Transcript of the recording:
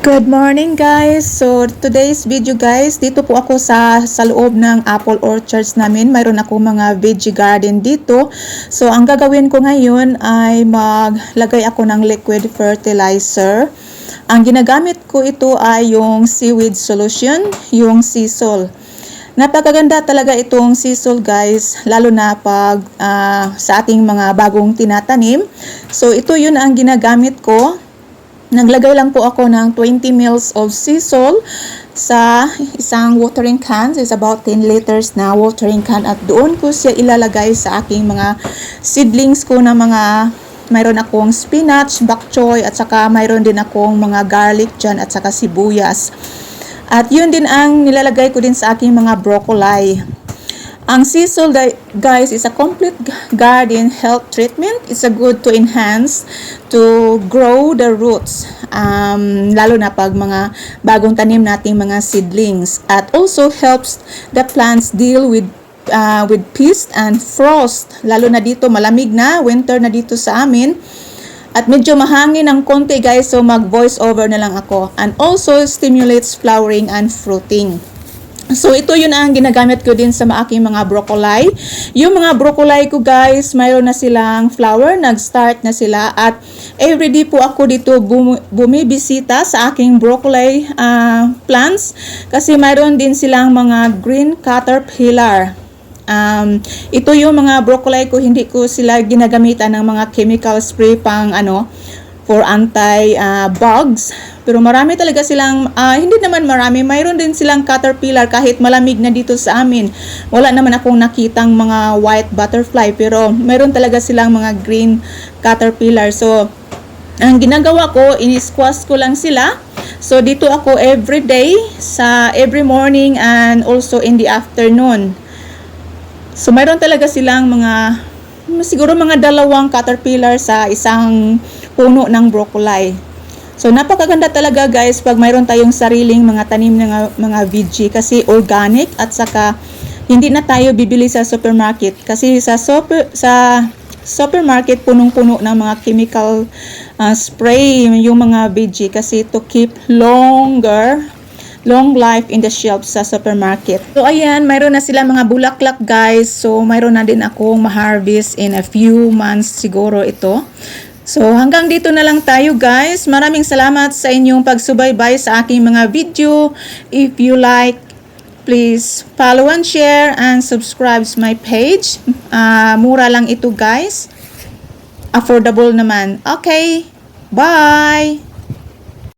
Good morning guys! So today's video guys, dito po ako sa loob ng apple orchards namin. Mayroon ako mga veggie garden dito. So ang gagawin ko ngayon ay maglagay ako ng liquid fertilizer. Ang ginagamit ko ito ay yung seaweed solution, yung Sisal. Napakaganda talaga itong Sisal guys, lalo na pag sa ating mga bagong tinatanim. So ito yun ang ginagamit ko. Naglagay lang po ako ng 20 ml of Sisal sa isang watering can. It's about 10 liters na watering can at doon ko siya ilalagay sa aking mga seedlings ko na mga mayroon akong spinach, bok choy at saka mayroon din akong mga garlic dyan at saka sibuyas. At yun din ang nilalagay ko din sa aking mga broccoli. Ang Sisal guys is a complete garden health treatment. It's a good to enhance, to grow the roots. Lalo na pag mga bagong tanim nating mga seedlings. At also helps the plants deal with pest and frost. Lalo na dito malamig na, winter na dito sa amin. At medyo mahangin ng konti guys, so mag voice over na lang ako. And also stimulates flowering and fruiting. So, ito yun ang ginagamit ko din sa aking mga broccoli. Yung mga broccoli ko guys, mayroon na silang flower, nag-start na sila. At everyday po ako dito bumibisita sa aking broccoli plants. Kasi mayroon din silang mga green caterpillar. Ito yung mga broccoli ko, hindi ko sila ginagamitan ng mga chemical spray pang for anti-bugs. Pero marami talaga silang, hindi naman marami, mayroon din silang caterpillar kahit malamig na dito sa amin. Wala naman akong nakitang mga white butterfly, pero mayroon talaga silang mga green caterpillar. So, ang ginagawa ko, ini-squash ko lang sila. So, dito ako every day, every morning and also in the afternoon. So, mayroon talaga silang siguro mga 2 caterpillar sa isang puno ng broccoli. So, napakaganda talaga guys pag mayroon tayong sariling mga tanim ng mga veggie kasi organic at saka hindi na tayo bibili sa supermarket. Kasi sa supermarket punong-puno ng mga chemical spray yung mga veggie kasi to keep long life in the shelves sa supermarket. So, ayan, mayroon na sila mga bulaklak guys. So, mayroon na din akong ma-harvest in a few months siguro ito. So, hanggang dito na lang tayo guys. Maraming salamat sa inyong pagsubaybay sa aking mga video. If you like, please follow and share and subscribe to my page. Mura lang ito guys. Affordable naman. Okay, bye!